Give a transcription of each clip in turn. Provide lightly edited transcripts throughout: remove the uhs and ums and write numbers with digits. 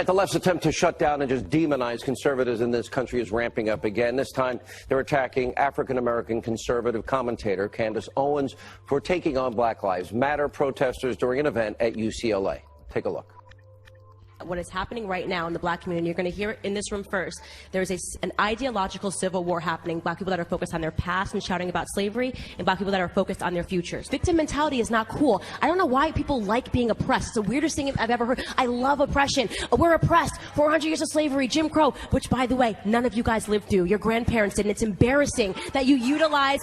The left's attempt to shut down and just demonize conservatives in this country is ramping up again. This time, they're attacking African-American conservative commentator Candace Owens for taking on Black Lives Matter protesters during an event at UCLA. Take a look. What is happening right now in the black community, you're going to hear it in this room first. There's an ideological civil war happening. Black people that are focused on their past and shouting about slavery, and black people that are focused on their futures. Victim mentality is not cool. I don't know why people like being oppressed. It's the weirdest thing I've ever heard. I love oppression. We're oppressed. 400 years of slavery, Jim Crow, which, by the way, none of you guys lived through. Your grandparents did, and it's embarrassing that you utilize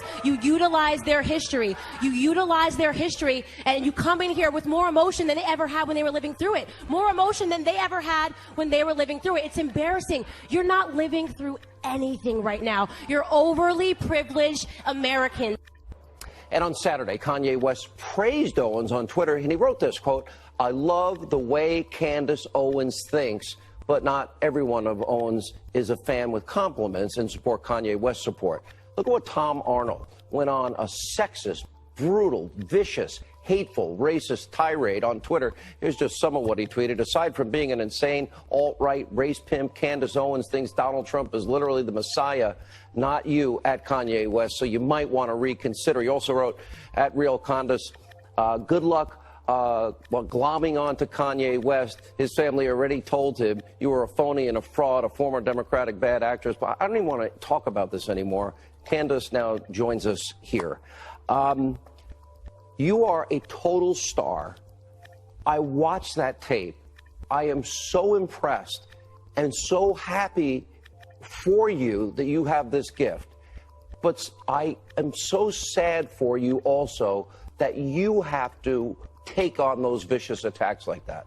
their history. You utilize their history, and you come in here with more emotion than they ever had when they were living through it. More emotion than they ever had when they were living through it. It's embarrassing. You're not living through anything right now. You're overly privileged Americans. And on Saturday, Kanye West praised Owens on Twitter, and he wrote this, quote, "I love the way Candace Owens thinks, but not everyone of Owens is a fan with compliments and support Kanye West's support." Look at what Tom Arnold went on a sexist, brutal, vicious, hateful, racist tirade on Twitter. Here's just some of what he tweeted. "Aside from being an insane alt-right race pimp, Candace Owens thinks Donald Trump is literally the Messiah, not you," at Kanye West. So you might want to reconsider. He also wrote at Real Candace, "Good luck glomming on to Kanye West. His family already told him you were a phony and a fraud, a former Democratic bad actress." But I don't even want to talk about this anymore. Candace now joins us here. You are a total star. I watched that tape. I am so impressed and so happy for you that you have this gift. But I am so sad for you also that you have to take on those vicious attacks like that.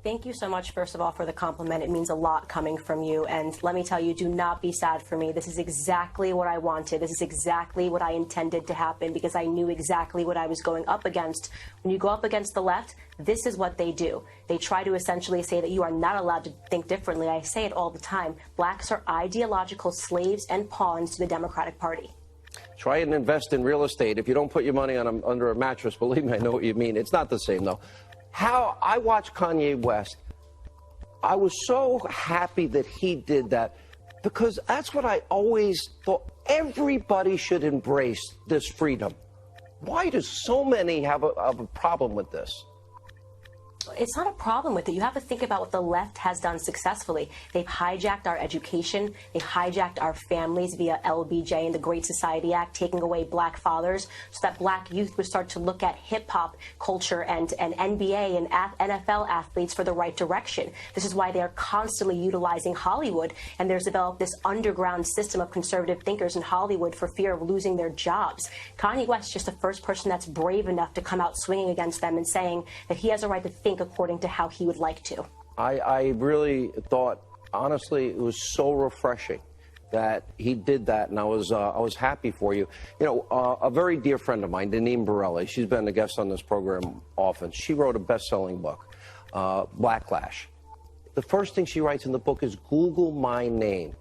Thank you so much, first of all, for the compliment. It means a lot coming from you. And let me tell you, do not be sad for me. This is exactly what I wanted. This is exactly what I intended to happen, because I knew exactly what I was going up against. When you go up against the left, this is what they do. They try to essentially say that you are not allowed to think differently. I say it all the time. Blacks are ideological slaves and pawns to the Democratic Party. Try and invest in real estate. If you don't put your money on under a mattress, believe me, I know what you mean. It's not the same, though. How I watched Kanye West, I was so happy that he did that, because that's what I always thought. Everybody should embrace this freedom. Why do so many have a problem with this? It's not a problem with it. You have to think about what the left has done successfully. They've hijacked our education. They hijacked our families via LBJ and the Great Society Act, taking away black fathers so that black youth would start to look at hip-hop culture and NBA and NFL athletes for the right direction. This is why they're constantly utilizing Hollywood, and there's developed this underground system of conservative thinkers in Hollywood for fear of losing their jobs. Kanye West is just the first person that's brave enough to come out swinging against them and saying that he has a right to think according to how he would like to. I really thought, honestly, it was so refreshing that he did that, and I was happy for you. You know, a very dear friend of mine, Deneen Borelli, she's been a guest on this program often. She wrote a best-selling book, Blacklash. The first thing she writes in the book is Google my name.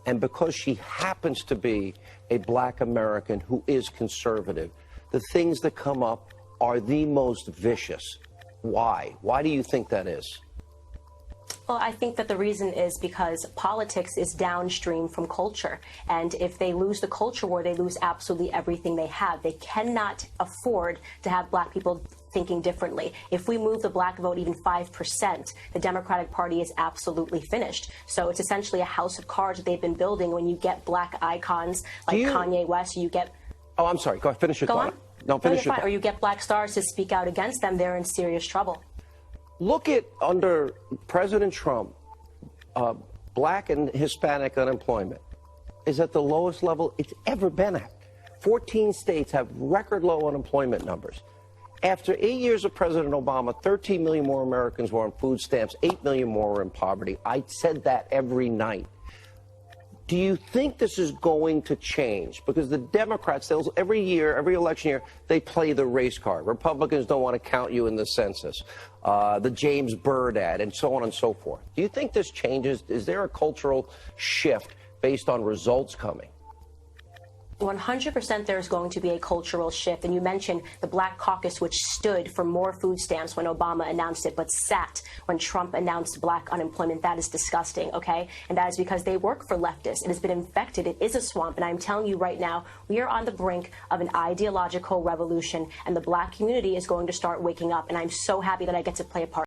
And because she happens to be a black American who is conservative, the things that come up are the most vicious. Why? Why do you think that is? Well, I think that the reason is because politics is downstream from culture. And if they lose the culture war, they lose absolutely everything they have. They cannot afford to have black people thinking differently. If we move the black vote even 5%, the Democratic Party is absolutely finished. So it's essentially a house of cards that they've been building. When you get black icons like Kanye West, you get... Oh, I'm sorry. Go ahead. Finish your thought. No, finish your thought. Or you get black stars to speak out against them, they're in serious trouble. Look at under President Trump, black and Hispanic unemployment is at the lowest level it's ever been at. 14 states have record low unemployment numbers. After 8 years of President Obama, 13 million more Americans were on food stamps, 8 million more were in poverty. I said that every night. Do you think this is going to change? Because the Democrats, every year, every election year, they play the race card. Republicans don't want to count you in the census, the James Byrd ad, and so on and so forth. Do you think this changes? Is there a cultural shift based on results coming? 100% there's going to be a cultural shift. And you mentioned the Black Caucus, which stood for more food stamps when Obama announced it, but sat when Trump announced black unemployment. That is disgusting, okay? And that is because they work for leftists. It has been infected. It is a swamp. And I'm telling you right now, we are on the brink of an ideological revolution, and the black community is going to start waking up. And I'm so happy that I get to play a part.